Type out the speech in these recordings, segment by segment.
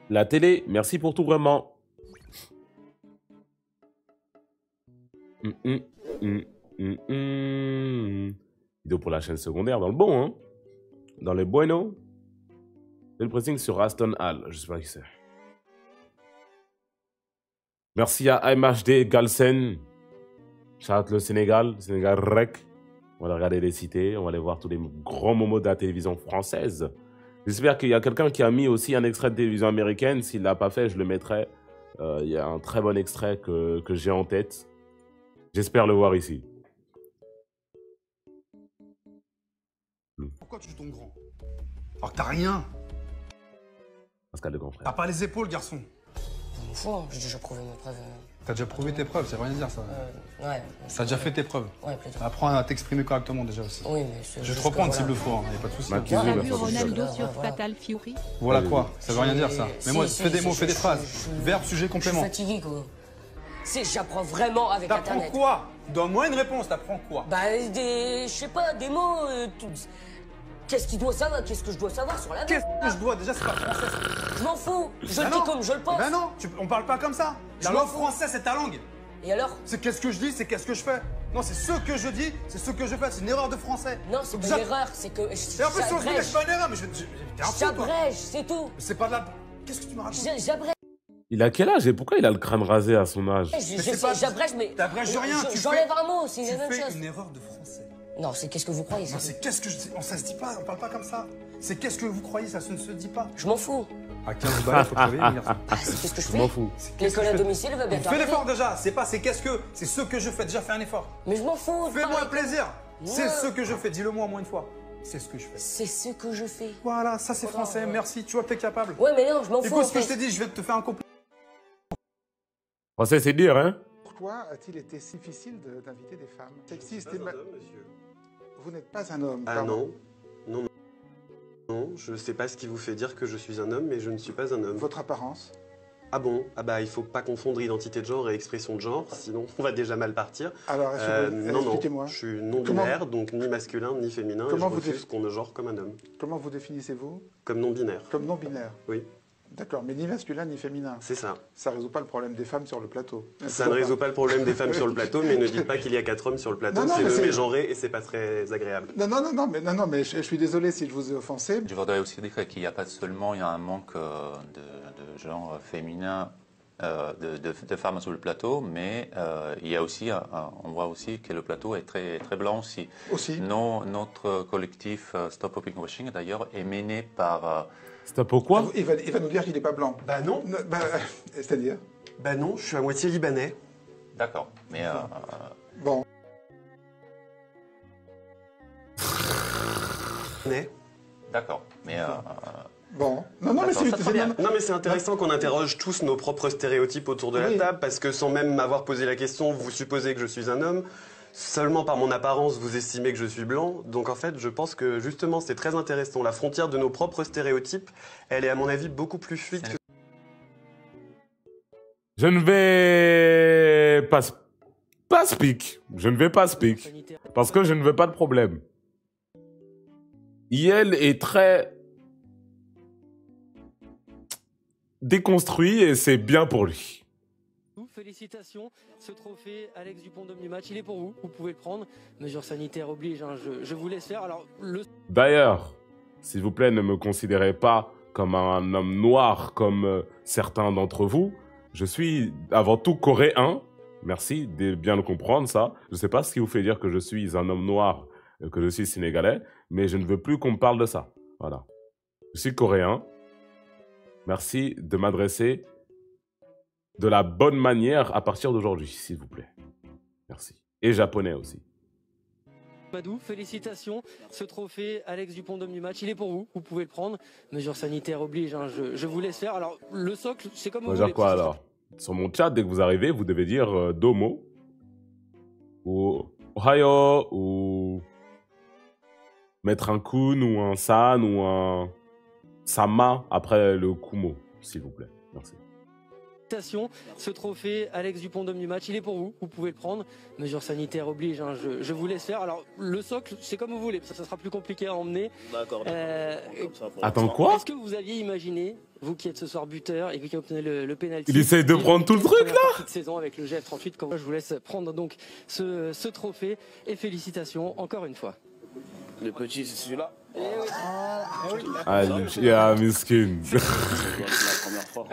La télé, merci pour tout vraiment. Vidéo pour la chaîne secondaire, dans le bon, hein. Dans les buenos. Le pressing sur Aston Hall, je sais pas qui c'est. Merci à MHD Galsen. Shout le Sénégal Rec. On va aller regarder les cités, on va aller voir tous les grands moments de la télévision française. J'espère qu'il y a quelqu'un qui a mis aussi un extrait de télévision américaine. S'il ne l'a pas fait, je le mettrai. Il y a un très bon extrait que j'ai en tête. J'espère le voir ici. Pourquoi tu joues ton grand? Alors que t'as rien. Pascal le grand frère. T'as pas les épaules, garçon. Une fois, j'ai déjà prouvé mes preuves. T'as déjà prouvé tes preuves, ça veut rien dire ça. Ouais. T'as déjà fait tes preuves. Ouais, plutôt. Apprends à t'exprimer correctement déjà aussi. Oui, mais c'est. Je vais te reprendre s'il le faut, hein, y a pas de souci. Maquis, On a la vu façon Ronaldo de sur Voilà. Fatal Fury. Voilà quoi, ça veut rien dire ça. Mais moi, Si, fais des mots, je- fais des je- phrases. je- Verbe, sujet, Je suis complément. fatigué, quoi. J'apprends vraiment avec T'apprends Internet. quoi? Donne-moi une réponse, t'apprends quoi? Bah, je sais pas, des mots. Qu'est-ce qu'il doit savoir? Qu'est-ce que je dois savoir sur la vie? Qu'est-ce que je dois? Déjà, c'est pas français ça. Je m'en fous. Je Ben le dis non. comme je le pense. Ben non, on parle pas comme ça. La Je m'en langue fous. française, c'est ta langue. Et alors? C'est qu'est-ce que je dis, c'est qu'est-ce que je fais. Non, c'est ce que je dis, c'est ce que je fais. C'est une erreur de français. Non, c'est Donc pas déjà- une erreur, c'est que. Et en plus, si on se dit que c'est pas une erreur, mais t'es un fou, toi. J'abrège, c'est tout. C'est pas de la. Qu'est-ce que tu me racontes? J'abrège. Il a quel âge et pourquoi il a le crâne rasé à son âge? c'est pas- J'abrège, mais. T'abrèges rien, tu J'enlève fais- un mot, c'est Tu la même fais chose. une erreur de français. Non, c'est qu'est-ce que vous croyez? Non, c'est qu'est-ce que je. Ça se dit pas, on parle pas comme ça. C'est qu'est-ce que vous croyez, ça ne se dit pas. Je m'en fous. À 15 balles, faut travailler, les garçons. Ah, c'est qu'est-ce que je Je fais? m'en fous. L'école à domicile va bientôt Fais arriver. l'effort déjà, c'est pas c'est qu'est-ce que. C'est ce que je fais, déjà fais un effort. Mais je m'en fous. je Fais-moi un parle- plaisir. C'est Non. ce que je fais, dis-le moi au moins une fois. C'est ce que je fais. C'est ce que je fais. Voilà, ça c'est Voilà, français, ouais. merci, tu vois que t'es capable. Ouais, mais non, je m'en fous. Écoute en ce que je fait. t'ai dit, je vais te faire un compliment. Français, c'est dire, hein? Pourquoi a-t-il été si difficile d'inviter des femmes sexistes et Vous n'êtes pas un homme. Ah pardon. non. Non, je sais pas ce qui vous fait dire que je suis un homme, mais je ne suis pas un homme. Votre apparence. Ah bon? Ah bah il faut pas confondre identité de genre et expression de genre, sinon on va déjà mal partir. Alors, Non, expliquez-moi. je suis non-binaire, donc ni masculin ni féminin, et je Comment vous refuse qu'on me genre comme un homme. Comment vous définissez-vous? Comme non-binaire, Comme non-binaire. oui, D'accord, mais ni masculin ni féminin. c'est ça. Ça résout pas le problème des femmes sur le plateau. Ça ne résout pas le problème des femmes sur le plateau, mais ne dites pas qu'il y a 4 hommes sur le plateau, Non, non, c'est mais le c'est- mégenré et c'est pas très agréable. Non, mais je suis désolé si je vous ai offensé. Je voudrais aussi dire qu'il n'y a pas seulement un manque de genre féminin, de femmes sur le plateau, mais il y a aussi, on voit aussi que le plateau est très, très blanc aussi. Aussi. Notre collectif Stop Popping Washing, d'ailleurs, est mené par... Stop au quoi? Il va nous dire qu'il n'est pas blanc. Bah non, C'est-à-dire bah non, je suis à moitié libanais. D'accord, mais... Bon. D'accord, mais... Bon. Non, mais D'accord, ça c'est sent bien. Non mais c'est intéressant qu'on interroge tous nos propres stéréotypes autour de la Oui. table, parce que sans même m'avoir posé la question, vous supposez que je suis un homme. Seulement par mon apparence, vous estimez que je suis blanc. Donc en fait, je pense que justement, c'est très intéressant. La frontière de nos propres stéréotypes, elle est à mon avis beaucoup plus fluide que... Je ne vais pas speak. Je ne vais pas speak. Parce que je ne veux pas de problème. Yel est très déconstruit et c'est bien pour lui. Félicitations, ce trophée, Alex Dupont d'homme du match, il est pour vous, vous pouvez le prendre. Mesures sanitaires oblige, hein, je vous laisse faire. Alors, D'ailleurs, s'il vous plaît, ne me considérez pas comme un homme noir comme certains d'entre vous. Je suis avant tout coréen. Merci de bien le comprendre, ça. Je ne sais pas ce qui vous fait dire que je suis un homme noir, que je suis sénégalais, mais je ne veux plus qu'on me parle de ça. Voilà. Je suis coréen. Merci de m'adresser de la bonne manière à partir d'aujourd'hui, s'il vous plaît. Merci. Et japonais aussi. Madou, félicitations, ce trophée, Alex Dupont d'homme du match, il est pour vous, vous pouvez le prendre. Mesures sanitaires oblige, hein, je vous laisse faire. Alors, le socle, c'est comme On vous va voulez. dire quoi alors? Sur mon chat, dès que vous arrivez, vous devez dire domo, ou ohayo, ou mettre un kun, ou un san, ou un sama après le kumo, s'il vous plaît. Merci. Ce trophée, Alex Dupont-Homme du match, il est pour vous. Vous pouvez le prendre. Mesures sanitaires oblige, hein, je vous laisse faire. Alors, le socle, c'est comme vous voulez. Ça sera plus compliqué à emmener. D'accord. Attends, quoi? Est-ce que vous aviez imaginé, vous qui êtes ce soir buteur et qui obtenez le pénalty, Il essaye de prendre tout le truc, là? Cette saison avec le GF38, comme je vous laisse prendre donc ce trophée. Et félicitations encore une fois. Le petit, c'est celui-là. Ah, yeah, miskin. C'est la première fois.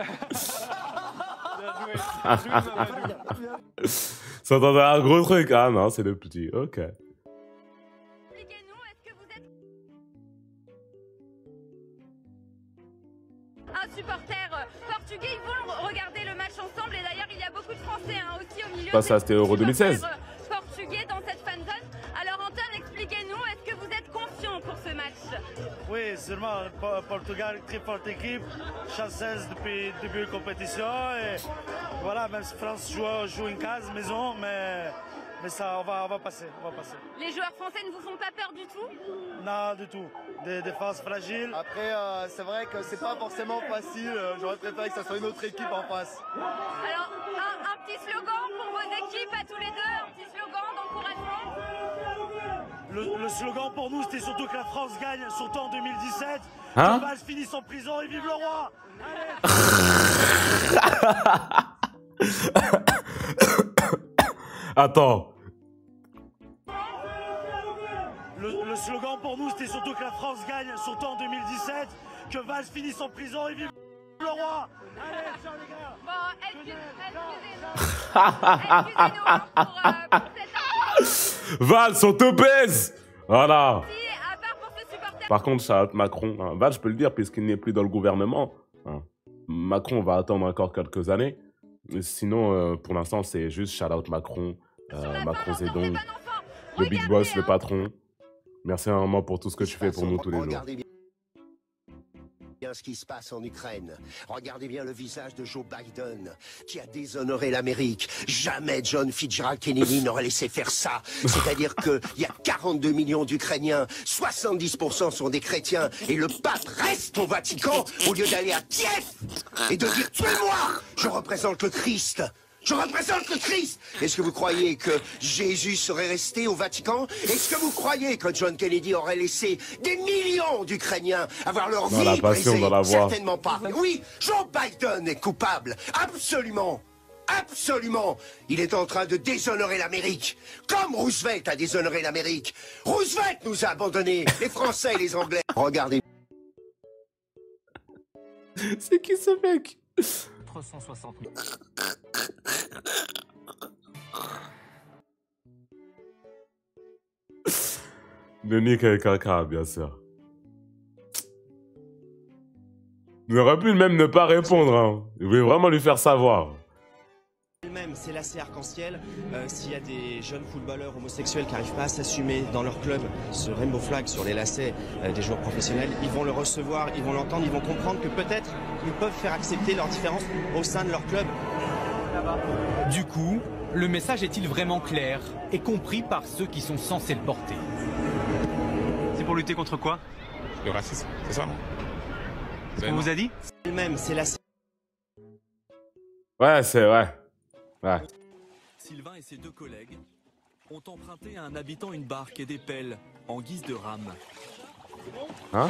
Ça entendait un gros truc. Ah non, c'est le petit. Ok. Expliquez-nous, est-ce que vous êtes un supporter portugais? Ils vont regarder le match ensemble et d'ailleurs il y a beaucoup de Français aussi au milieu. Pas ça, c'était Euro 2016. Portugais dans cette fan zone. Alors Antoine, expliquez-nous, est-ce que vous êtes confiant pour ce match? Oui, sûrement. Portugal, très forte équipe, chanceuse depuis le début de la compétition. Et voilà, même si France joue une case, maison, mais ça, on va passer, Les joueurs français ne vous font pas peur du tout? Non, du tout. Des défenses fragiles. Après, c'est vrai que c'est pas forcément facile. J'aurais préféré que ça soit une autre équipe en face. Alors, un petit slogan pour vos équipes à tous les deux, un petit slogan d'encouragement. Le slogan pour nous, c'était surtout que la France gagne, surtout en 2017. Hein? Que Valls finisse en prison et vive le roi! Attends. Le slogan pour nous, c'était surtout que la France gagne, surtout en 2017. Que Valls finisse en prison et vive le roi! Allez, ciao les gars! Bon, excusez-nous pour cette... Val, son obèse. Voilà. À part pour ce supporter... Par contre, shout-out Macron. Hein. Val, je peux le dire, puisqu'il n'est plus dans le gouvernement. Hein. Macron va attendre encore quelques années. Mais sinon, pour l'instant, c'est juste shout-out Macron. Macron Zedong. Le big boss, le patron. Merci vraiment pour tout ce que tu fais pour nous tous les jours. Regardez bien ce qui se passe en Ukraine. Regardez bien le visage de Joe Biden, qui a déshonoré l'Amérique. Jamais John Fitzgerald Kennedy n'aurait laissé faire ça. C'est-à-dire qu'il y a 42 millions d'Ukrainiens, 70% sont des chrétiens, et le pape reste au Vatican au lieu d'aller à Kiev et de dire « Tuez-moi, je représente le Christ ». Je représente le Christ. Est-ce que vous croyez que Jésus serait resté au Vatican? Est-ce que vous croyez que John Kennedy aurait laissé des millions d'Ukrainiens avoir leur Dans la vie passion, brisée? dans la voix. Certainement pas. Oui, Joe Biden est coupable. Absolument. Absolument. Il est en train de déshonorer l'Amérique. Comme Roosevelt a déshonoré l'Amérique. Roosevelt nous a abandonnés, les Français et les Anglais. Regardez. C'est qui ce mec? 360 000. Denis Caca, bien sûr. Il aurait pu même ne pas répondre. Hein. Il voulait vraiment lui faire savoir. Même, c'est lacet arc-en-ciel. S'il y a des jeunes footballeurs homosexuels qui n'arrivent pas à s'assumer dans leur club, ce rainbow flag sur les lacets des joueurs professionnels, ils vont le recevoir, ils vont l'entendre, ils vont comprendre que peut-être ils peuvent faire accepter leurs différences au sein de leur club. Du coup, le message est-il vraiment clair et compris par ceux qui sont censés le porter? C'est pour lutter contre quoi? Le racisme, c'est ça? On vous a dit? Même, c'est lacet. Ouais, c'est vrai. Ouais. Sylvain et ses deux collègues ont emprunté à un habitant une barque et des pelles en guise de rame. Hein?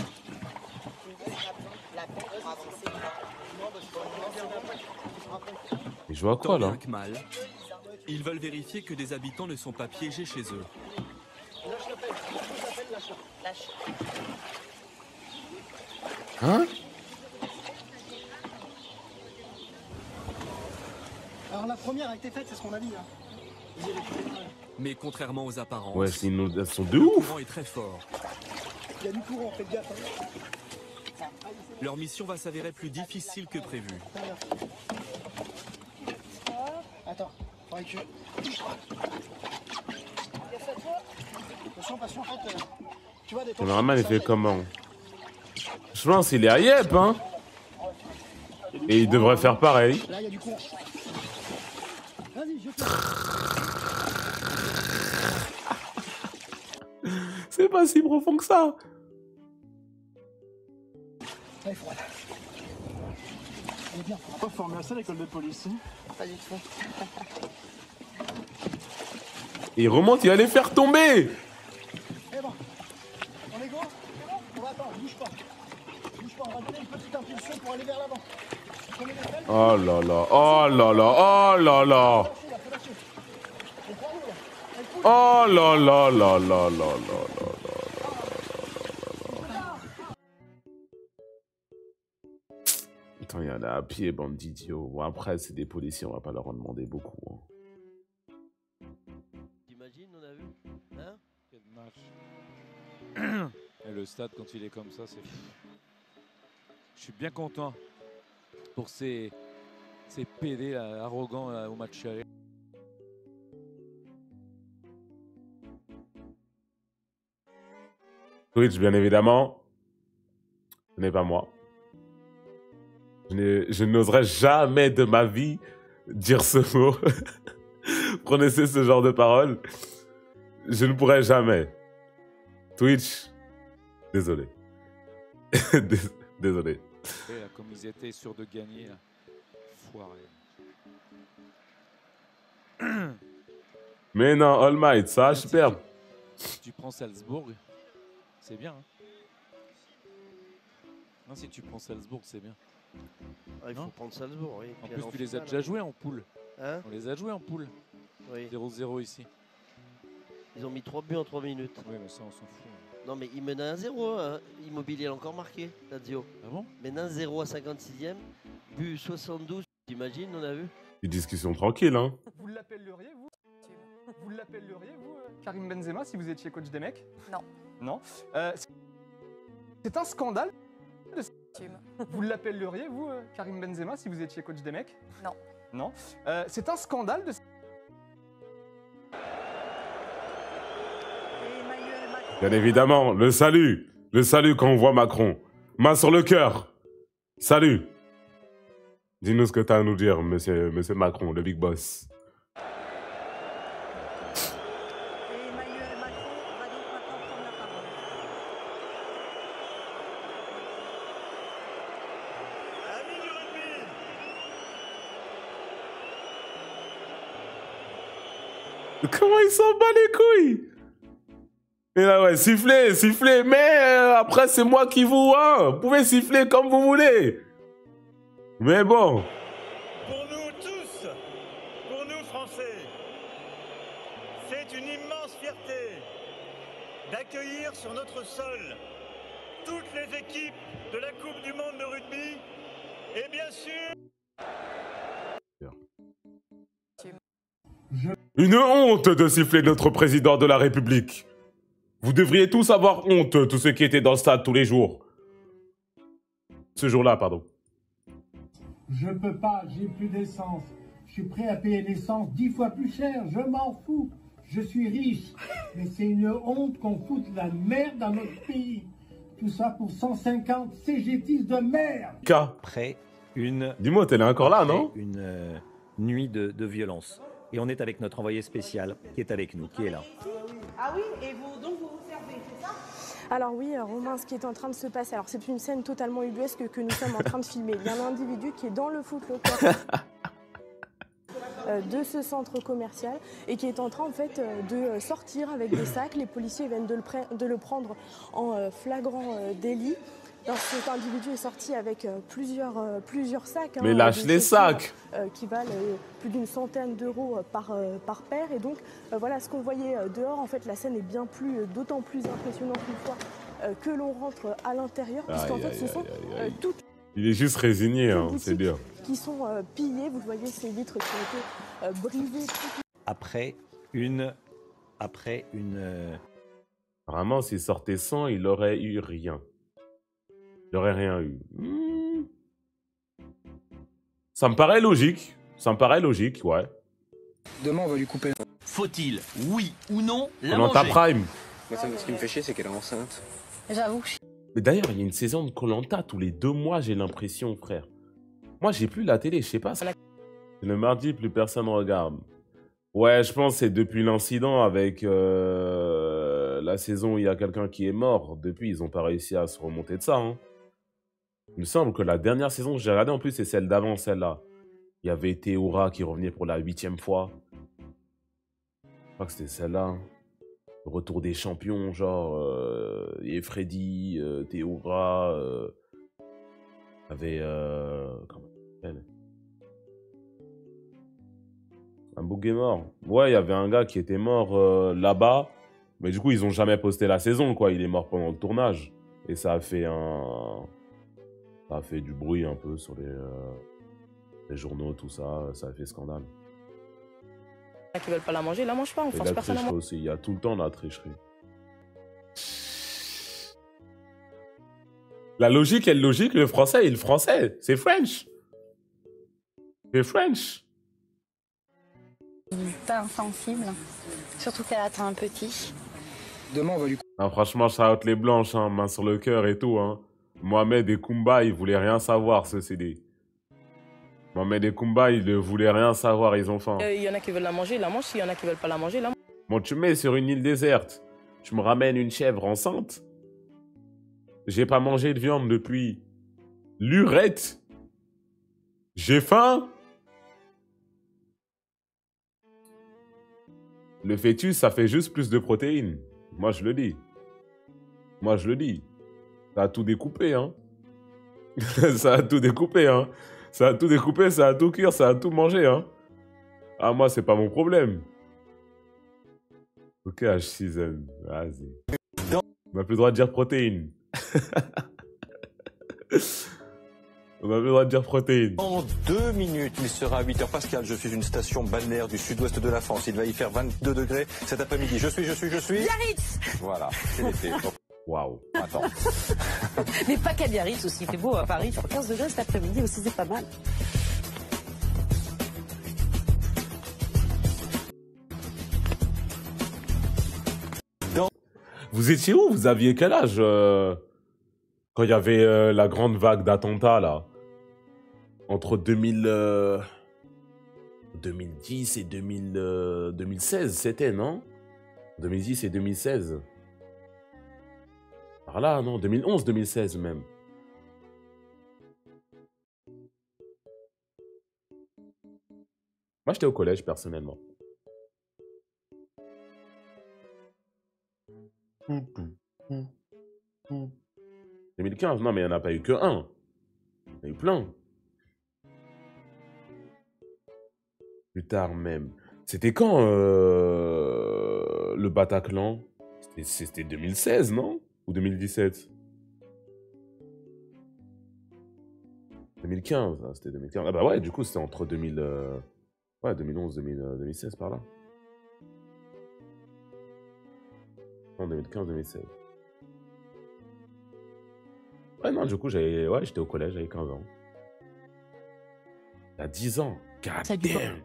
Et je vois quoi là? Mal. Ils veulent vérifier que des habitants ne sont pas piégés chez eux. Hein? Alors la première a été faite, c'est ce qu'on a dit. Hein. Mais contrairement aux apparences, Ouais, c'est une inondation de le ouf. courant est très fort. Il y a du courant, faites gaffe. Hein. Leur mission va s'avérer plus difficile que prévu. Attends, faudrait que Attention, en fait, tu vois des Le cameraman, il fait comment? Je pense qu'il est à Yep, hein? Et il devrait faire pareil. Là, il y a du courant. Vas-y, je C'est pas si profond que ça. Pas formé à ça l'école de police. Pas du tout. Et il remonte, il va les faire tomber. Eh ben, on est gros, c'est bon. On va attendre, bouge pas. Bouge pas, on va donner une petite impulsion pour aller vers l'avant. Oh là là, oh là là, oh là là. Oh là là là là là là là là. Attends, il y en a à pied, bande d'idiots. Bon, après, c'est des policiers, on va pas leur en demander beaucoup. Hein. T'imagines, on a vu, hein? Quel match. Et le stade, quand il est comme ça, c'est fini. Je suis bien content pour ces PD là, arrogants là, au match aller. Twitch, bien évidemment, ce n'est pas moi. Je n'oserais jamais de ma vie dire ce mot, prononcer ce genre de paroles. Je ne pourrais jamais. Twitch, désolé. Désolé. Et là, comme ils étaient sûrs de gagner, là. Foiré. Mais non, All Might, ça, je perds. Si tu prends Salzbourg, c'est bien. Hein. Non, si tu prends Salzbourg, c'est bien. Ah, il faut prendre Salzbourg, oui. En plus, tu les as déjà joués en poule. Hein? On les a joués en poule. Oui. 0-0 ici. Ils ont mis 3 buts en 3 minutes. Oui, mais ça, on s'en fout. Non, mais il menait 1-0. Hein. Immobilier a encore marqué, Lazio. Ah bon? Mais 1-0 à 56e. But 72. T'imagines, on a vu? Une discussion tranquille, hein. Vous l'appelleriez, vous? Vous l'appelleriez, vous, Karim Benzema, si vous étiez coach des mecs? Non. Non. C'est un scandale. Vous l'appelleriez, vous, Karim Benzema, si vous étiez coach des mecs? Non. Non. C'est un scandale de... Bien évidemment, le salut quand on voit Macron. Main sur le cœur. Salut. Dis-nous ce que tu as à nous dire, monsieur Macron, le big boss. Comment il s'en bat les couilles? Et là, ouais, sifflez, mais après, c'est moi qui vous... Hein, vous pouvez siffler comme vous voulez. Mais bon. Pour nous tous, pour nous Français, c'est une immense fierté d'accueillir sur notre sol toutes les équipes de la Coupe du Monde de rugby et bien sûr... Une honte de siffler notre président de la République. Vous devriez tous avoir honte, tous ceux qui étaient dans le stade tous les jours. Ce jour-là, pardon. Je peux pas, j'ai plus d'essence. Je suis prêt à payer l'essence 10 fois plus cher, je m'en fous. Je suis riche. Mais c'est une honte qu'on foute la merde dans notre pays. Tout ça pour 150 CGTistes de merde. Après une... Dis-moi, t'es encore là, non? Une nuit de violence. Et on est avec notre envoyé spécial qui est avec nous, qui est là. Ah oui, et vous, donc vous servez, c'est ça? Alors oui, Romain, ce qui est en train de se passer, alors c'est une scène totalement ubuesque que nous sommes en train de filmer. Il y a un individu qui est dans le footlocker de ce centre commercial et qui est en train en fait de sortir avec des sacs. Les policiers viennent de le prendre en flagrant délit. Alors, cet individu est sorti avec plusieurs sacs. Mais lâche les sacs qui valent plus d'une centaine d'euros par paire. Et donc, voilà ce qu'on voyait dehors. En fait, la scène est d'autant plus impressionnante une fois que l'on rentre à l'intérieur. Puisqu'en fait, ce sont toutes... Il est juste résigné, hein, c'est bien. Qui sont pillées. Vous voyez ces vitres qui ont été brisées. Après une... Vraiment, s'il sortait sans, il aurait eu rien. Il n'aurait rien eu. Ça me paraît logique. Ouais. Demain, on va lui couper. Faut-il, oui ou non, la Koh-Lanta manger? Prime. Moi, ce qui me fait chier, c'est qu'elle est enceinte. J'avoue. Mais d'ailleurs, il y a une saison de Koh-Lanta tous les 2 mois, j'ai l'impression, frère. Moi, j'ai plus la télé, je sais pas. Le mardi, plus personne regarde. Ouais, je pense que c'est depuis l'incident avec la saison où il y a quelqu'un qui est mort. Depuis, ils n'ont pas réussi à se remonter de ça. Hein. Il me semble que la dernière saison que j'ai regardée, en plus, c'est celle d'avant, celle-là. Il y avait Théora qui revenait pour la 8e fois. Je crois que c'était celle-là. Le retour des champions, genre... et Freddy, Théora... avait... comment elle s'appelle? Un bouc est mort. Ouais, il y avait un gars qui était mort là-bas. Mais du coup, ils ont jamais posté la saison, quoi. Il est mort pendant le tournage. Et ça a fait ça a fait du bruit un peu sur les journaux, tout ça. Ça a fait scandale. Qui veulent pas la manger, la mange pas, on Et force la personne à tricherie manger. aussi. Il y a tout le temps la tricherie. La logique est logique, le français est le français. C'est French. C'est French. Pas insensible, surtout qu'elle atteint un petit. Demain, on va lui Ah, franchement, shout les blanches, hein, main sur le cœur et tout. Hein. Mohamed et Kumba, ils voulaient rien savoir, ce CD. Mohamed et Kumba, ils ne voulaient rien savoir, ils ont faim. Il y en a qui veulent la manger, la mange. S'il y en a qui veulent pas la manger, la mange. Bon, tu me mets sur une île déserte. Tu me ramènes une chèvre enceinte. J'ai pas mangé de viande depuis lurette. J'ai faim. Le fœtus, ça fait juste plus de protéines. Moi, je le dis. Moi, je le dis. Ça a tout découpé, hein. Ça a tout découpé, hein. Ça a tout découpé, ça a tout cuire, ça a tout mangé, hein. Ah, moi, c'est pas mon problème. Ok, H6N. Vas-y. On n'a plus le droit de dire protéines. On n'a plus le droit de dire protéines. En 2 minutes, il sera 8h. Pascal, je suis une station balnéaire du sud-ouest de la France. Il va y faire 22 degrés cet après-midi. Je suis. Biarritz. Voilà, c'est l'été. Waouh. Attends. Mais pas qu'à Biarritz aussi, il fait beau à Paris. 15 degrés cet après-midi aussi, c'est pas mal. Vous étiez où? Vous aviez quel âge quand il y avait la grande vague d'attentats, là? Entre 2010 et 2016, c'était, non? 2010 et 2016. Par là, non? 2011, 2016 même. Moi, j'étais au collège, personnellement. 2015, non, mais il n'y en a pas eu que un. Il y en a eu plein. Plus tard même. C'était quand le Bataclan? C'était 2016, non? Ou 2017? 2015, ah, c'était 2015. Ah bah ouais, du coup, c'était entre 2011, 2016, par là. En 2015, 2016. Ouais, non, du coup, j'étais au collège, j'avais 15 ans. Il y a 10 ans. God damn.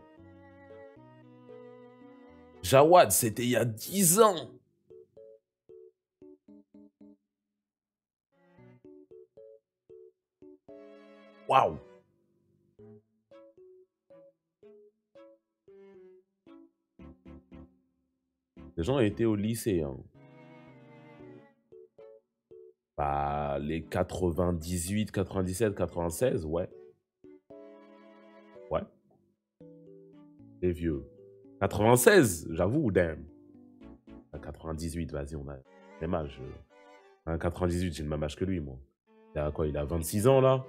Jawad, c'était il y a 10 ans. Waouh. Les gens étaient au lycée, hein. Bah, les 98, 97, 96, ouais. Ouais. Les vieux. 96, j'avoue, damn. 98, vas-y, on a le même âge. 98, j'ai le même âge que lui, moi. Il a quoi? Il a 26 ans, là?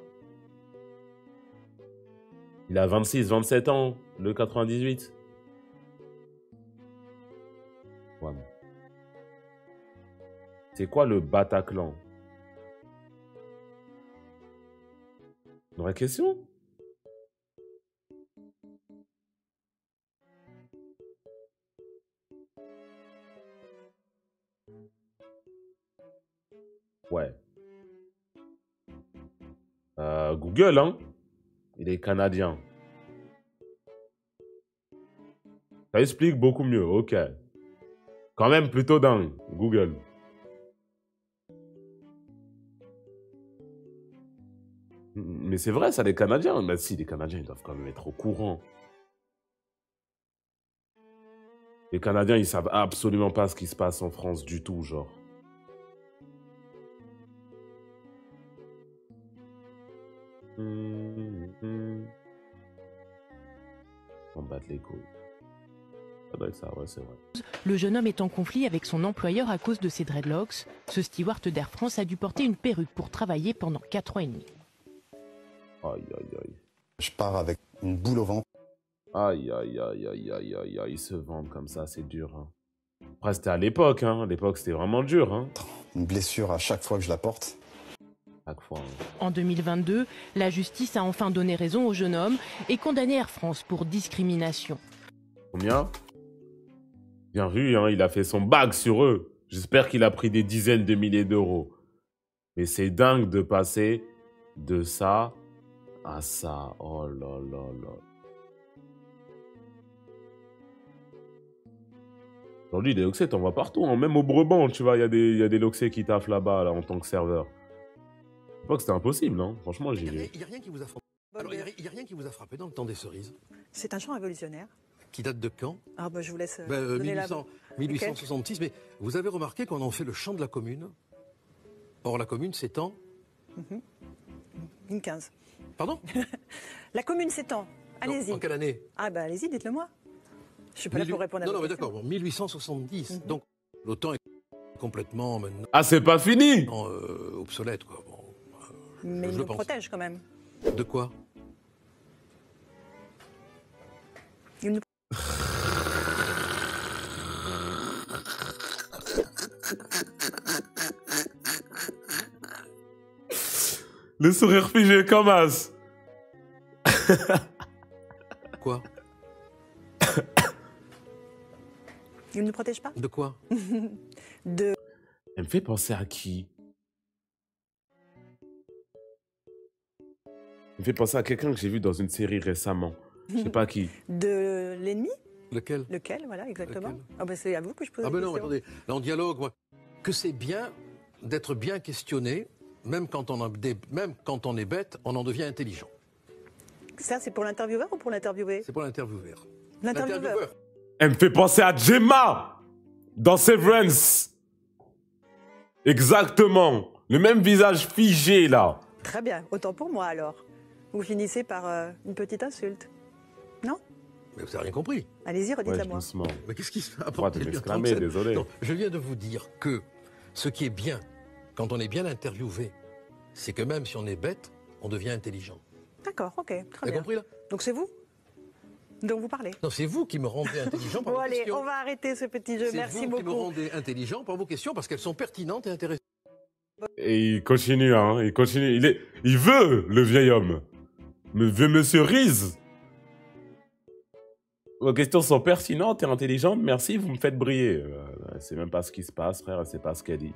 Il a 26, 27 ans, le 98. Ouais. C'est quoi le Bataclan? Une vraie question? Ouais. Google, hein? Il est canadien. Ça explique beaucoup mieux, ok. Quand même plutôt dingue, Google. Mais c'est vrai, ça, les Canadiens. Mais si, les Canadiens, ils doivent quand même être au courant. Les Canadiens, ils savent absolument pas ce qui se passe en France du tout, genre. On bat les couilles. Ça doit être ça, ouais, c'est vrai. Le jeune homme est en conflit avec son employeur à cause de ses dreadlocks. Ce steward d'Air France a dû porter une perruque pour travailler pendant 4 ans et demi. Aïe, aïe, aïe. Je pars avec une boule au ventre. Aïe, aïe, aïe, aïe, aïe, aïe, aïe. Ils se vendent comme ça, c'est dur. Hein. Après, c'était à l'époque. Hein. À l'époque, c'était vraiment dur. Hein. Une blessure à chaque fois que je la porte. Chaque fois. Hein. En 2022, la justice a enfin donné raison au jeune homme et condamné Air France pour discrimination. Combien? Bien vu, hein, il a fait son bag sur eux. J'espère qu'il a pris des dizaines de milliers d'euros. Mais c'est dingue de passer de ça à ça. Oh là là là. Aujourd'hui, les loxés, t'en vois partout. Hein. Même au Brabant, tu vois, il y a des loxés qui taffent là-bas là, en tant que serveur. Je crois que c'était impossible, hein. Franchement, j'y vais. Il n'y a rien qui vous a frappé. Alors, il y a rien qui vous a frappé dans le temps des cerises. C'est un chant révolutionnaire. Qui date de quand? Ah bah je vous laisse donner 1866, mais vous avez remarqué qu'on en fait le chant de la commune. Or, la commune s'étend... 15. Pardon? La commune s'étend. Allez-y. En quelle année? Ah bah allez-y, dites-le moi. Je suis pas là pour répondre à Non, vos mais questions. d'accord, bon, 1870. Donc, l'OTAN est complètement maintenant... Ah, c'est pas fini! Obsolète, quoi. Bon, mais il nous protège quand même. De quoi? Il nous... Le sourire figé comme as. Quoi? Il ne nous protège pas? De quoi? De... Elle me fait penser à qui? Elle me fait penser à quelqu'un que j'ai vu dans une série récemment. Je sais pas qui. De l'ennemi? Lequel? Lequel, voilà, exactement. Ah bah c'est à vous que je pose Ah la ben non, question. attendez, là on dialogue, moi. Que c'est bien d'être bien questionné, même quand on est bête, on en devient intelligent. Ça, c'est pour l'intervieweur ou pour l'interviewé? C'est pour l'intervieweur. L'intervieweur. Elle me fait penser à Gemma dans Severance. Exactement. Le même visage figé, là. Très bien, autant pour moi alors. Vous finissez par une petite insulte. Non? Mais vous n'avez rien compris. Allez-y, redites-la moi. Mais qu'est-ce qui se passe? Ouais, t'es exclamé, désolé. Non, je viens de vous dire que ce qui est bien, quand on est bien interviewé, c'est que même si on est bête, on devient intelligent. D'accord, ok, très Vous avez bien. compris, là? Donc c'est vous? Donc vous parlez? Non, c'est vous qui me rendez intelligent par Bon vos allez, questions. on va arrêter ce petit jeu, merci C'est vous qui me beaucoup. rendez intelligent par vos questions parce qu'elles sont pertinentes et intéressantes. Et il continue, hein. Il continue. Il veut, le vieil homme. Me veut Monsieur Riz. Vos questions sont pertinentes et intelligentes. Merci, vous me faites briller. C'est même pas ce qui se passe, frère. C'est pas ce qu'elle dit.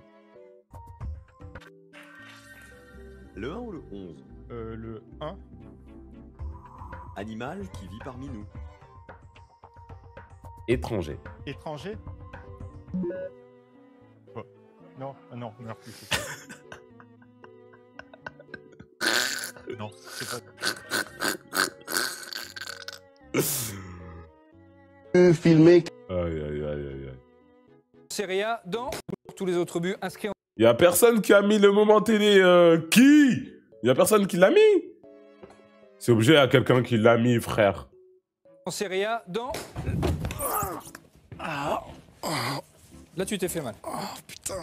Le 1 ou le 11? Le 1. Animal qui vit parmi nous. Étranger. Étranger? Oh. Non, non, merci. c'est pas. Non, c'est pas. Filmé. Aïe, aïe, aïe, aïe, aïe. Serie A dans tous les autres buts inscrits Il y a personne qui a mis le moment télé. Qui? Il y a personne qui l'a mis. C'est obligé à quelqu'un qui l'a mis, frère. en Serie A dans... Là, tu t'es fait mal. Oh putain.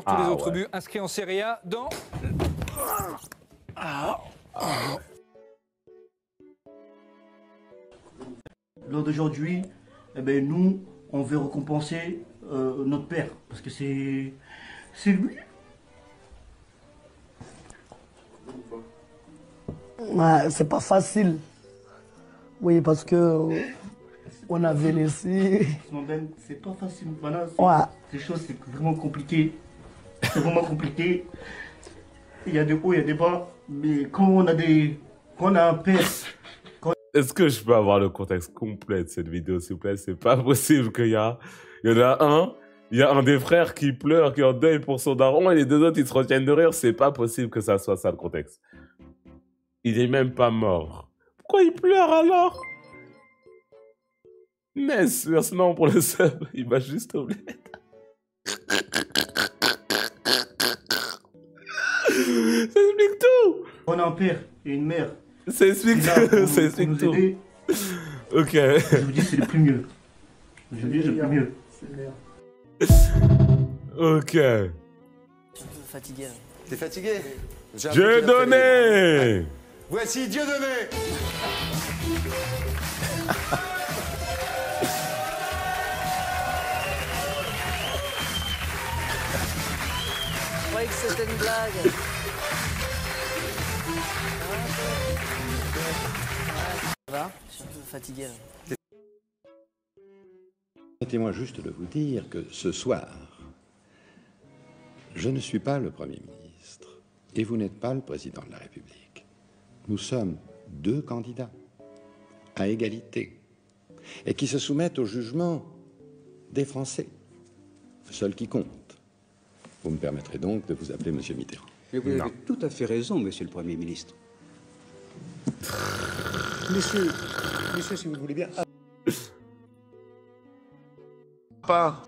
Tous les Ah, autres ouais. buts inscrits en Serie A dans... Lors d'aujourd'hui, eh ben, nous, on veut récompenser notre père, parce que c'est lui. Ouais, c'est pas facile. Oui, parce que on avait laissé. C'est pas facile. Voilà, Ouais. ces choses, c'est vraiment compliqué. C'est vraiment compliqué. Il y a des hauts, il y a des bas. Mais quand on a un père. Est-ce que je peux avoir le contexte complet de cette vidéo, s'il vous plaît? C'est pas possible qu'il y a... Il y en a un, il y a un des frères qui pleure, qui est en deuil pour son daron, et les deux autres, ils se retiennent de rire. C'est pas possible que ça soit ça, le contexte. Il est même pas mort. Pourquoi il pleure, alors? Merci non pour le sub. Il m'a juste oublié. Ça explique tout. On a un père et une mère. Ça explique tout. Ok. Je vous dis, c'est le plus mieux. Je vous dis, c'est le plus mieux. Ok. Je suis un peu fatigué. T'es fatigué? Dieu donné. Voici Dieu donné. Je croyais que c'était une blague. Ça va? Je suis un peu fatigué. Permettez-moi juste de vous dire que ce soir, je ne suis pas le Premier ministre et vous n'êtes pas le Président de la République. Nous sommes deux candidats à égalité et qui se soumettent au jugement des Français, seul qui compte. Vous me permettrez donc de vous appeler Monsieur Mitterrand. Mais vous avez tout à fait raison, Monsieur le Premier ministre. Monsieur, si vous voulez bien... Pas.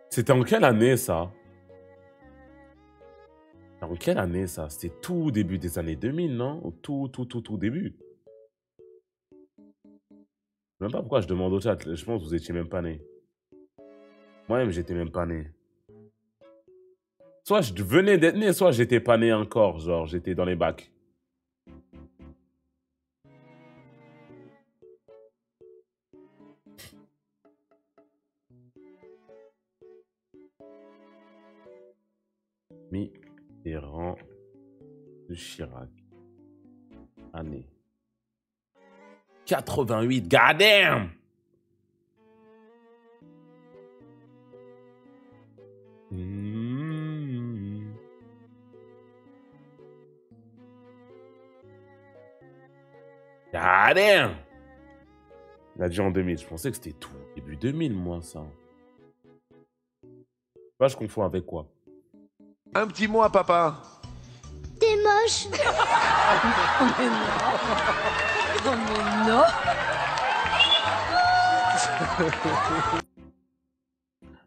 C'était en quelle année, ça? En quelle année, ça? C'était tout début des années 2000, non? Au tout début. Je sais même pas pourquoi je demande au chat. Je pense que vous étiez même pas né. Moi-même, j'étais même pas né. Soit je venais d'être né, soit j'étais pas né encore. Genre, j'étais dans les bacs. Mitterrand de Chirac. Année. 88, god damn! God damn! Il a dit en 2000, je pensais que c'était tout. Début 2000, moi, ça. Là, je confonds avec quoi? Un petit mot à papa. T'es moche. Oh mais non. Oh mais non.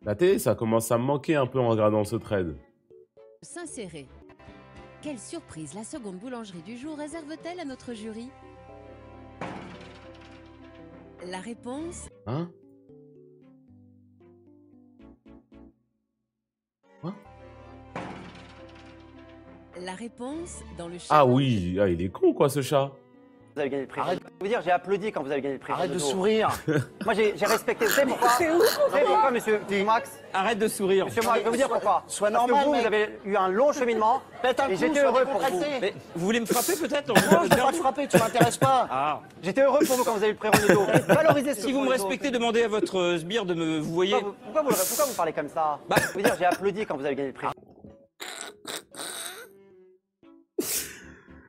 La télé, ça commence à me manquer un peu en regardant ce trade. S'insérer. Quelle surprise la seconde boulangerie du jour réserve-t-elle à notre jury? La réponse... Hein? La réponse dans le chat. Ah oui, ah, il est con quoi ce chat. Vous avez gagné le prix. Arrête de vous dire, j'ai applaudi quand vous avez gagné le prix. Arrête de sourire. Moi, j'ai respecté. Vous savez pourquoi? Vous savez pourquoi, monsieur Max? Arrête de sourire. Monsieur Max, je vais vous dire pourquoi. Sois Parce normal, que vous, mec. vous avez eu un long cheminement. Et j'étais heureux pour vous. Mais vous voulez me frapper peut-être? Non, je ne vais pas te frapper, tu m'intéresses pas. Ah. J'étais heureux pour vous quand vous avez eu le prix Renaudot. Valorisez ce Si vous me respectez, demandez à votre sbire de me... Vous voyez... Pourquoi vous parlez comme ça? Je veux dire, j'ai applaudi quand vous avez gagné le prix.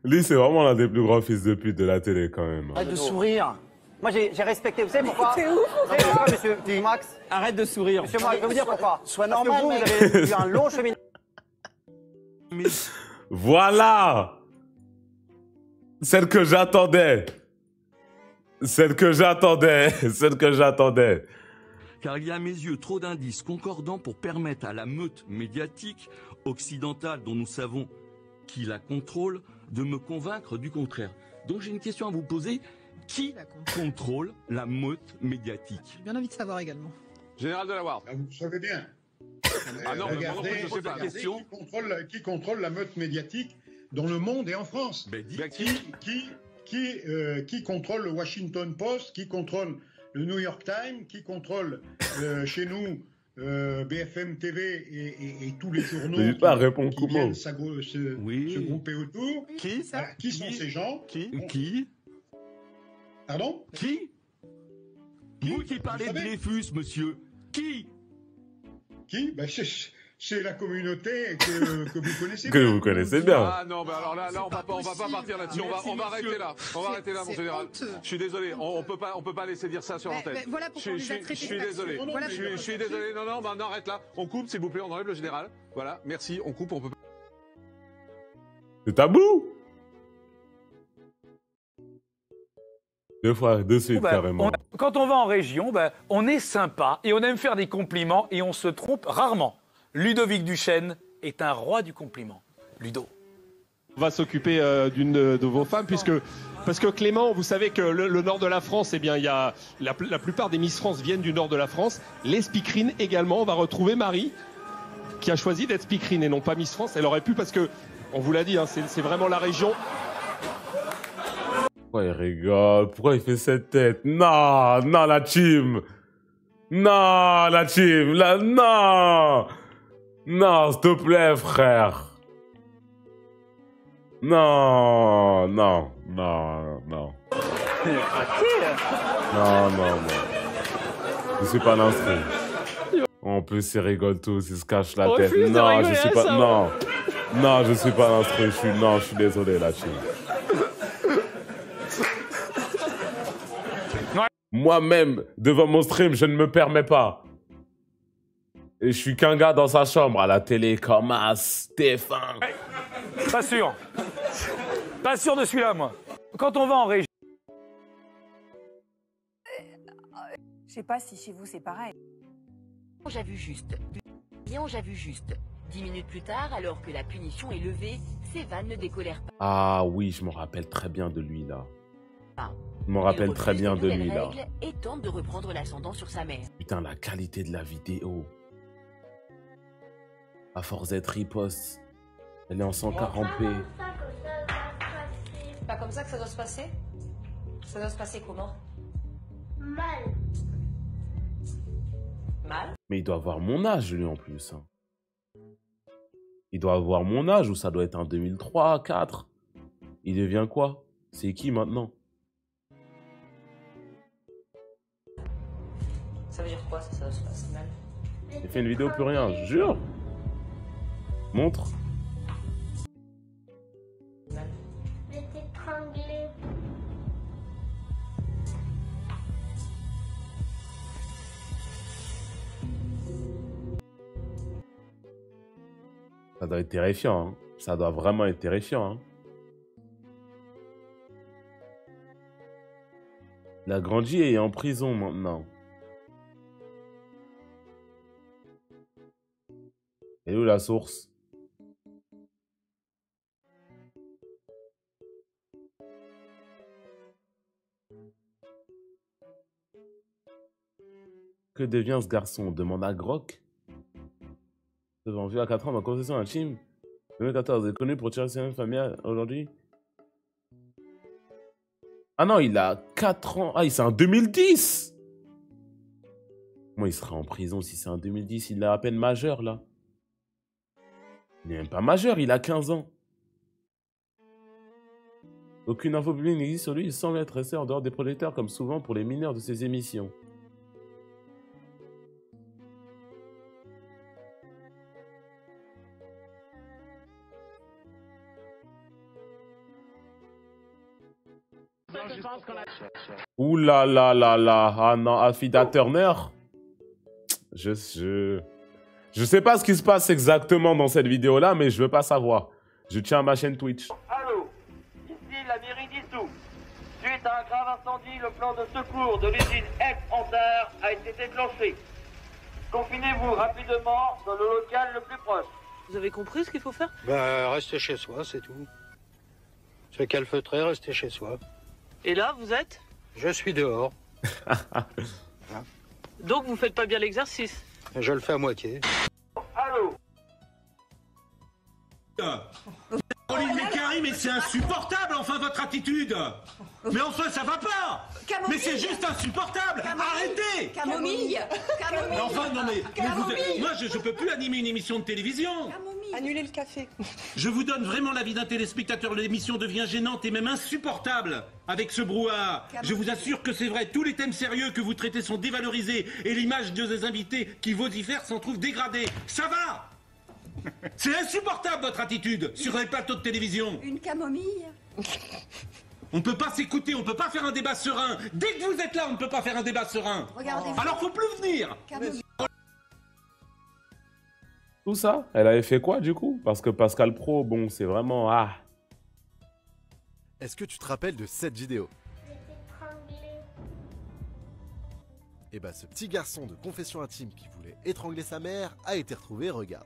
Lui, c'est vraiment l'un des plus grands fils de pute de la télé, quand même. Arrête de sourire. Moi, j'ai respecté. Vous savez pourquoi? Vous savez pourquoi, monsieur Max? Arrête de sourire. Monsieur Max, je vais vous dire pourquoi. Sois Parce que normal, vous, mec. vous avez eu un long cheminement. Voilà! Celle que j'attendais. Celle que j'attendais. Celle que j'attendais. Car il y a à mes yeux trop d'indices concordants pour permettre à la meute médiatique occidentale dont nous savons qui la contrôle de me convaincre du contraire. Donc j'ai une question à vous poser. Qui contrôle la meute médiatique? J'ai bien envie de savoir également. Général de la Ward. Vous savez bien. Ah non, regardez, mais je sais pas. Question. Qui contrôle la meute médiatique dans le monde et en France? Qui contrôle le Washington Post? Qui contrôle le New York Times? Qui contrôle chez nous BFM TV et tous les journaux qui viennent se grouper autour? Qui sont ces gens? Qui Pardon? Qui Vous qui parlez de Dreyfus, monsieur. Qui Ben, c'est la communauté que vous connaissez Que bien. vous connaissez bien. Ah non, ben alors là on va pas partir là-dessus. On va arrêter là. On va arrêter là, mon général. Je suis désolé. On peut pas laisser dire ça sur l'antenne. Voilà pourquoi on les a traités Je suis de désolé. factieux. Je suis désolé. Non, on arrête là. On coupe, s'il vous plaît. On enlève le général. Voilà. Merci. On coupe. On peut. C'est tabou. Deux fois, de suite, carrément. Quand on va en région, on est sympa et on aime faire des compliments et on se trompe rarement. Ludovic Duchesne est un roi du compliment. Ludo. On va s'occuper d'une de vos femmes, parce que Clément, vous savez que le nord de la France, eh bien, il y a la plupart des Miss France viennent du nord de la France. Les speakerines également. On va retrouver Marie, qui a choisi d'être speakerine et non pas Miss France. Elle aurait pu, parce que, on vous l'a dit, hein, c'est vraiment la région. Pourquoi il rigole? Pourquoi il fait cette tête? Non, non, la team. Non, la team. Non. Non, s'il te plaît, frère. Non, non, non, non. Non, non, non. Je suis pas l'instru. En plus, ils rigolent tous, ils se cachent la tête. Non, je suis pas... Non. Non, je suis pas l'instru. Non, je suis désolé, la team. Moi-même, devant mon stream, je ne me permets pas. Et je suis qu'un gars dans sa chambre, à la télé, comme à Stéphane. Pas sûr. Pas sûr de celui-là, moi. Quand on va en région... Je sais pas si chez vous c'est pareil. J'ai vu juste. J'ai vu juste. 10 minutes plus tard, alors que la punition est levée, Sévan ne décolère pas. Ah oui, je me rappelle très bien de lui, là. Je me rappelle très bien de lui, là. Et tente de reprendre l'ascendant sur sa mère. Putain, la qualité de la vidéo. À force d'être riposte. Elle est en 140p. C'est pas comme ça que ça doit se passer? Ça doit se passer comment? Mal. Mal? Mais il doit avoir mon âge, lui, en plus. Hein. Il doit avoir mon âge, ou ça doit être un 2003, 4. Il devient quoi? C'est qui, maintenant? Ça veut dire quoi, ça doit se passer mal? Il fait une vidéo, plus rien, je jure. Montre. Je vais t'étrangler. Ça doit être terrifiant, hein. Ça doit vraiment être terrifiant, hein. Il a grandi et est en prison maintenant. Et où la source? Que devient ce garçon? Demanda Grok. Devant vu à 4 ans, ma concession à Chim. 2014, est connu pour tirer ses familles aujourd'hui. Ah non, il a 4 ans. Ah, c'est en 2010. Comment il sera en prison si c'est en 2010? Il est à peine majeur, là. Il n'est même pas majeur, il a 15 ans. Aucune info publique n'existe sur lui, il semble être resté en dehors des projecteurs, comme souvent pour les mineurs de ses émissions. Ouh là là là là. Ah non, Afida Turner. Je sais pas ce qui se passe exactement dans cette vidéo-là, mais je veux pas savoir. Je tiens à ma chaîne Twitch. Allô, ici la mairie d'Issou. Suite à un grave incendie, le plan de secours de l'usine F-Antard a été déclenché. Confinez-vous rapidement dans le local le plus proche. Vous avez compris ce qu'il faut faire? Bah, restez chez soi, c'est tout. C'est calfeutré, restez chez soi. Et là, vous êtes? Je suis dehors. Donc vous faites pas bien l'exercice? Je le fais à moitié. Allô? Mais Karim, mais c'est insupportable, enfin, votre attitude. Mais enfin, ça va pas. Mais c'est juste insupportable. Arrêtez. Camomille. Mais enfin, non mais moi, je peux plus animer une émission de télévision. Annulez le café. Je vous donne vraiment l'avis d'un téléspectateur. L'émission devient gênante et même insupportable avec ce brouhaha. Je vous assure que c'est vrai. Tous les thèmes sérieux que vous traitez sont dévalorisés et l'image des invités qui vocifèrent s'en trouve dégradée. Ça va. C'est insupportable votre attitude sur les plateaux de télévision. Une camomille. On peut pas s'écouter, on peut pas faire un débat serein. Dès que vous êtes là, on ne peut pas faire un débat serein. Regardez-vous. Alors faut plus venir. Tout ça, elle avait fait quoi du coup? Parce que Pascal Pro, bon, c'est vraiment... Ah. Est-ce que tu te rappelles de cette vidéo? Et bah ce petit garçon de confession intime qui voulait étrangler sa mère a été retrouvé, regarde.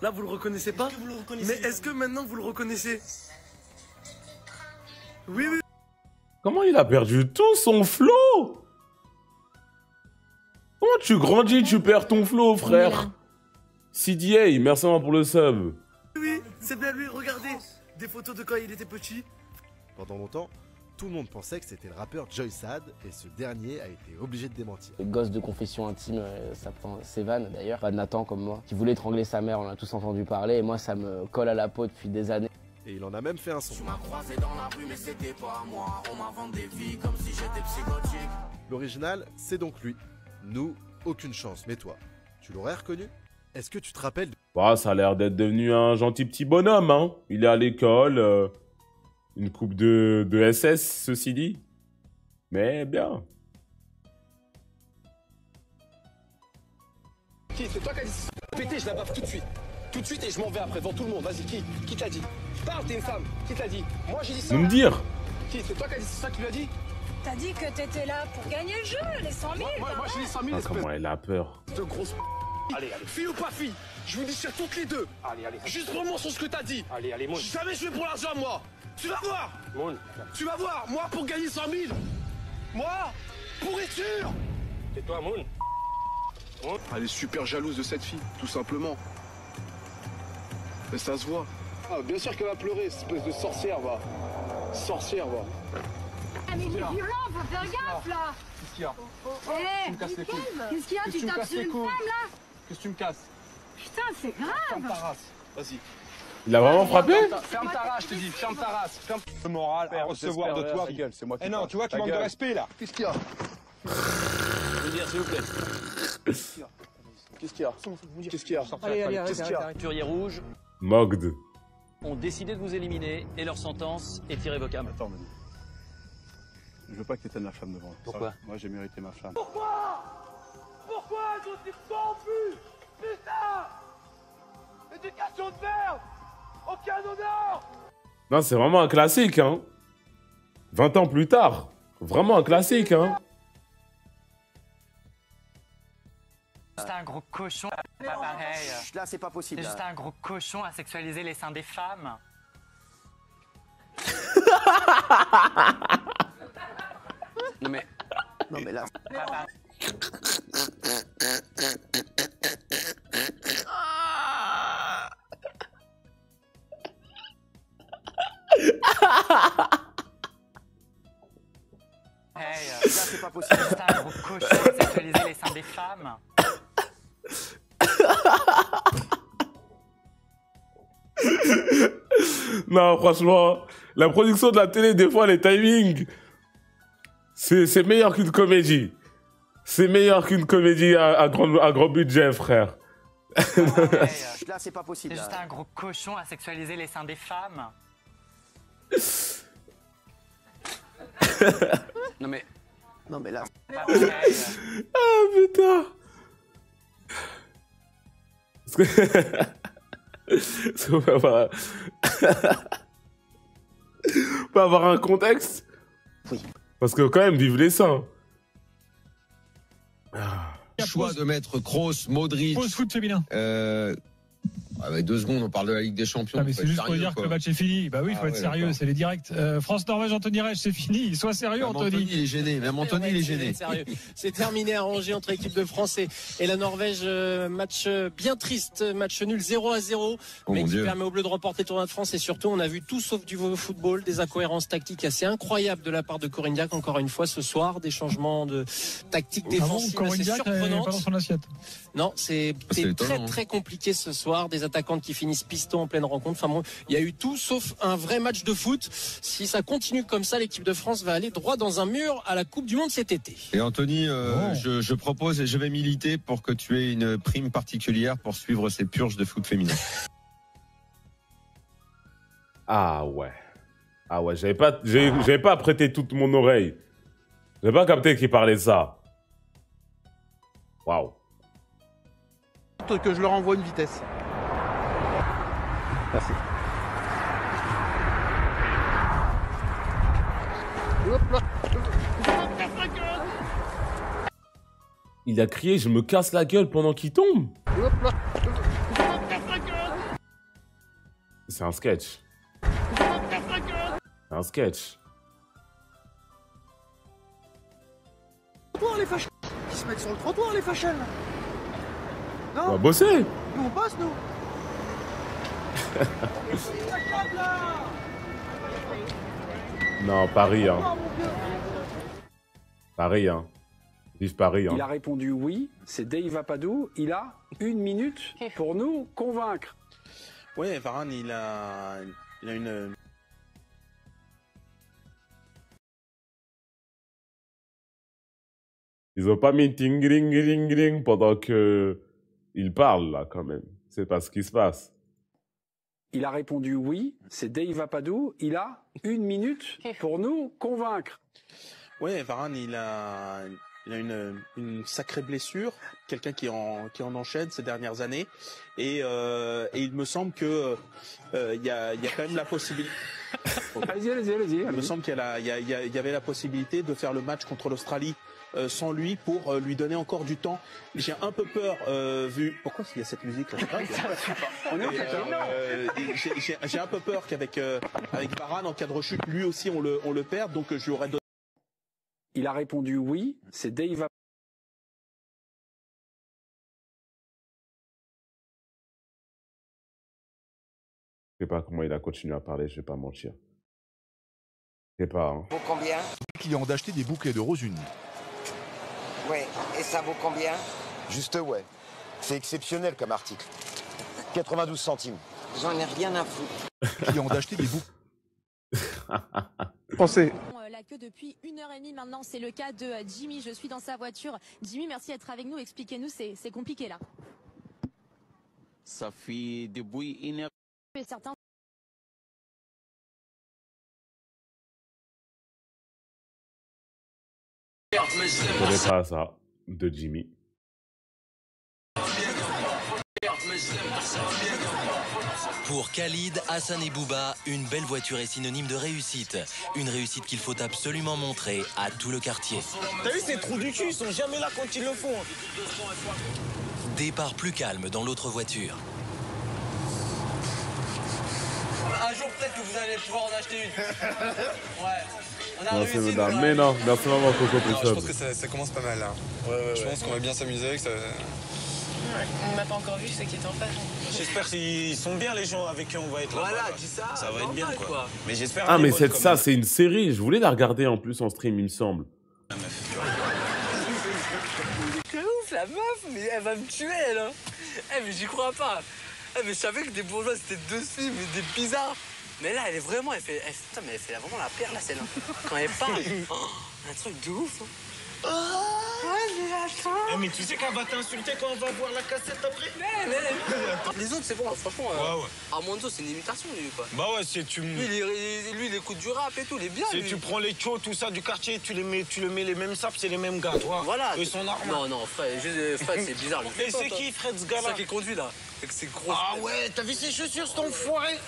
Là vous le reconnaissez pas? Mais est-ce que maintenant vous le reconnaissez? Oui, oui. Comment il a perdu tout son flow? Comment tu grandis, tu perds ton flow, frère? CDA, merci pour le sub. Oui, c'est bien lui, regardez. Des photos de quand il était petit. Pendant longtemps, tout le monde pensait que c'était le rappeur Joy Sad et ce dernier a été obligé de démentir. Le gosse de confession intime, ça prend Sévan d'ailleurs, pas de Nathan comme moi, qui voulait étrangler sa mère, on a tous entendu parler et moi ça me colle à la peau depuis des années. Et il en a même fait un son. Tu m'as croisé dans la rue mais c'était pas moi, on m'a vendu des vies comme si j'étais psychotique. L'original, c'est donc lui. Nous, aucune chance, mais toi, tu l'aurais reconnu? Est-ce que tu te rappelles Bah, ça a l'air d'être devenu un gentil petit bonhomme, hein. Il est à l'école, une coupe de SS, ceci dit. Mais bien. Qui? C'est toi qui as dit ça? Pété, je la baffe tout de suite. Tout de suite et je m'en vais après, devant tout le monde. Vas-y, qui t'a dit? Parle, t'es une femme. Qui t'a dit? Moi j'ai dit ça. Vous me dire. Qui? C'est toi qui as dit ça qui lui a dit? T'as dit que t'étais là pour gagner le jeu, les 100 000. Moi j'ai dit 100 000. Ah, comment elle a peur. De grosse. Allez. Fille ou pas fille? Je vous dis sur toutes les deux. Allez. Juste pour moi sur ce que t'as dit. Allez, Moon. Jamais je vais pour l'argent, moi. Tu vas voir. Moon. Tu vas voir. Moi, pour gagner 100 000. Moi, pour être sûr. C'est toi, Moon. Elle est super jalouse de cette fille, tout simplement. Et ça se voit. Ah, bien sûr qu'elle va pleurer, cette espèce de sorcière, va. Sorcière, va. Ah, mais il est violent, faut faire gaffe, là. Qu'est-ce qu'il y a? Eh, Tu me casses les couilles. qu'est-ce qu'il y a? Tu tapes sur une femme, là? Qu'est-ce que tu me casses? Putain, c'est Ferme ta grave. race. Vas-y. Il a vraiment frappé? Ferme ta race, je te dis. Ferme ta race. Ferme ta moral à recevoir de toi. C'est moi qui Eh non, tu vois, tu manques de respect, là. Qu'est-ce qu'il y a? Je veux dire, s'il vous plaît. Qu'est-ce qu'il y a? Qu'est-ce qu'il y a? Allez, Qu'est-ce qu'il y a? Couturier rouge Mogd. ont décidé de vous éliminer et leur sentence est irrévocable. Attends, Manu. Je veux pas que t'éteignes la flamme devant. Pourquoi? Moi, j'ai mérité ma flamme. Pourquoi je suis corrompu? Putain! Éducation de merde! Aucun honneur! Non, c'est vraiment un classique, hein. 20 ans plus tard. Vraiment un classique, hein. Juste un gros cochon, pas pareil. Là, c'est pas possible. C'est juste un gros cochon à sexualiser les seins des femmes. Non mais là. Là, c'est pas possible. Juste un gros cochon à sexualiser les seins des femmes. Non, franchement, la production de la télé, des fois, les timings, c'est meilleur qu'une comédie. C'est meilleur qu'une comédie à grand budget, frère. Là, c'est pas possible. C'est juste un gros cochon à sexualiser les seins des femmes. Non mais là. Ah putain. Est-ce qu'on peut avoir un contexte? Oui. Parce que quand même, vive les seins. Choix de mettre Kroos, Modric. Pause foot féminin. Avec 2 secondes, on parle de la Ligue des Champions. Ah, mais c'est juste pour dire que le match est fini. Bah oui, il faut être sérieux, c'est les directs. France-Norvège, Anthony Reich, c'est fini. Sois sérieux, Anthony. Il est gêné, même Anthony, il est gêné. C'est terminé à Angers entre l'équipe de France et la Norvège. Match bien triste, match nul 0-0, mais qui permet aux Bleus de remporter le tournoi de France. Et surtout, on a vu tout sauf du football, des incohérences tactiques assez incroyables de la part de Corinne Diacre, encore une fois, ce soir. Des changements de tactique défensive assez surprenantes. Pas dans son assiette. Non, c'était très compliqué ce soir. Des attaquantes qui finissent piston en pleine rencontre. Enfin bon, il y a eu tout sauf un vrai match de foot. Si ça continue comme ça, l'équipe de France va aller droit dans un mur à la Coupe du Monde cet été. Et Anthony, je propose et je vais militer pour que tu aies une prime particulière pour suivre ces purges de foot féminin. Ah ouais, j'avais pas prêté toute mon oreille. J'avais pas capté qu'il parlait de ça. Waouh. Que je leur envoie une vitesse. Merci. Il a crié, je me casse la gueule pendant qu'il tombe. C'est un sketch. C'est un sketch. trottoir, les fachos. Qui se mettent sur le trottoir, les fachos. On va Non, bosser. nous on passe, nous. Non, Paris, hein. Paris, hein. Vive Paris, hein. Il a répondu oui, c'est Dave Apadou. Il a 1 minute pour nous convaincre. Ouais, Varane, il a une... Ils ont pas mis ting-ring-ring-ring pendant que il parle, là, quand même. C'est pas ce qui se passe. Il a répondu oui, c'est Dave Apadou. Il a 1 minute pour nous convaincre. Ouais, Varane, il a une sacrée blessure, quelqu'un qui en enchaîne ces dernières années, et il me semble que il y a quand même la possibilité. Allez-y. Il me semble qu'il y avait la possibilité de faire le match contre l'Australie sans lui pour lui donner encore du temps. J'ai un peu peur vu. Pourquoi il y a cette musique là? J'ai un peu peur qu'avec avec Varane en cas de rechute, lui aussi on le perd, donc je lui aurais donné. Il a répondu oui, c'est Dave Apadou. Je sais pas comment il a continué à parler, je vais pas mentir. Je sais pas, hein. Vaut combien? Client d'acheter des bouquets de roses unies. Ouais, et ça vaut combien? Juste ouais. C'est exceptionnel comme article. 92 centimes. J'en ai rien à foutre. Client d'acheter des bouquets. Pensez. La queue depuis 1h30 maintenant, c'est le cas de Jimmy. Je suis dans sa voiture. Jimmy, merci d'être avec nous. Expliquez-nous, c'est compliqué là. Ça fait des bruits énervés. Certains. Je connais pas ça de Jimmy. Pour Khalid, Hassan et Bouba, une belle voiture est synonyme de réussite. Une réussite qu'il faut absolument montrer à tout le quartier. T'as vu ces trous du cul, ils sont jamais là quand ils le font. Départ plus calme dans l'autre voiture. Un jour peut-être que vous allez pouvoir en acheter une. Ouais. On a Non, réussi. madame. Mais non, merci maman Coco pour Je pense que ça commence pas mal là. Je pense qu'on va bien s'amuser avec ça. On ne m'a pas encore vu, c'est qui est en face. J'espère qu'ils sont bien les gens avec qui on va être là. Voilà, dis ça. Ça va être bien quoi. Mais j'espère. Ah, mais ça, c'est une série. Je voulais la regarder en plus en stream, il me semble. C'est ouf la meuf, mais elle va me tuer elle. Hein. Eh mais j'y crois pas. Eh mais je savais que des bourgeois c'était dessus, mais des bizarres. Mais là elle est vraiment, putain mais elle fait vraiment la perle là celle-là. Quand elle parle, un truc de ouf. Hein. Eh mais tu sais qu'elle va t'insulter quand on va voir la cassette après. Les autres c'est bon, franchement. Armando c'est une imitation lui quoi. Bah ouais, si tu. Lui il écoute du rap et tout, il est bien. Si tu prends les chos, tout ça du quartier, tu le mets les mêmes sapes, c'est les mêmes gars, toi. Voilà. Ils sont normaux. Non, Fred, c'est bizarre. Et c'est qui Fred ce gars-là? C'est ça qui conduit là. Avec ses gros. Ah ouais, t'as vu ses chaussures, cet enfoiré?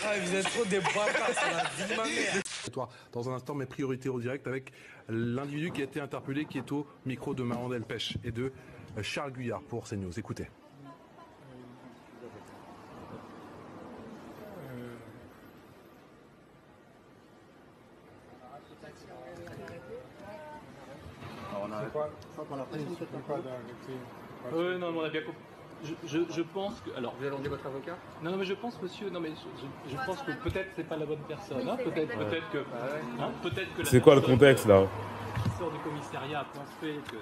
Ah, vous êtes trop des bâtards, c'est la vie de ma mère. Dans un instant, mes priorités au direct avec l'individu qui a été interpellé, qui est au micro de Marandel Pêche et de Charles Guyard pour CNews. Écoutez. Non, on a bien compris. Je pense que. Alors, vous allez demander votre avocat? Non, mais je pense, monsieur. Non, mais je pense que peut-être c'est pas la bonne personne. Hein, peut-être que. Hein, peut-être que. C'est quoi le contexte là? Qui sort du commissariat a pensé que.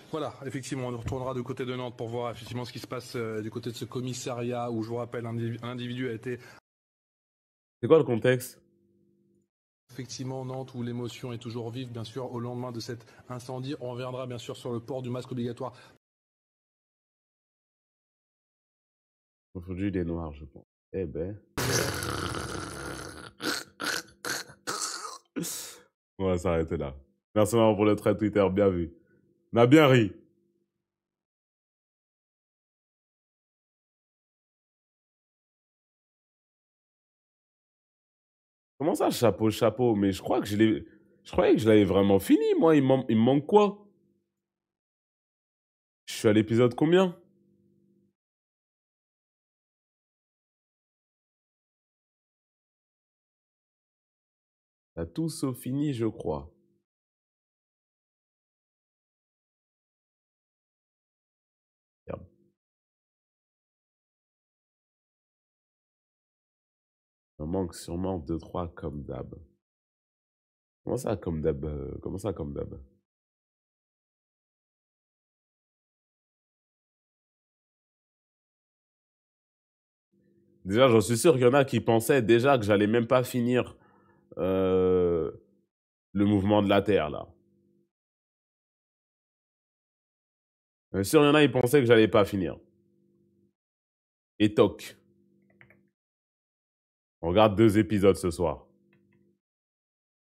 Voilà, effectivement, on retournera du côté de Nantes pour voir effectivement ce qui se passe du côté de ce commissariat où, je vous rappelle, un individu a été. C'est quoi le contexte? Effectivement, Nantes où l'émotion est toujours vive, bien sûr, au lendemain de cet incendie. On reviendra bien sûr sur le port du masque obligatoire. Aujourd'hui, il est noir, je pense. Eh ben. On va s'arrêter là. Merci maman pour le trait Twitter, bien vu. On a bien ri. Comment ça, chapeau? Mais je crois que je croyais que je l'avais vraiment fini, moi. Il me manque quoi? Je suis à l'épisode combien? Ça a tout sauf fini, je crois. Merde. Il en manque sûrement 2-3 comme d'hab. Comment ça, comme d'hab? Comment ça, comme d'hab? Déjà, j'en suis sûr qu'il y en a qui pensaient déjà que j'allais même pas finir le mouvement de la Terre, là. Bien sûr, il y en a, ils pensaient que j'allais pas finir. Et toc. On regarde 2 épisodes ce soir.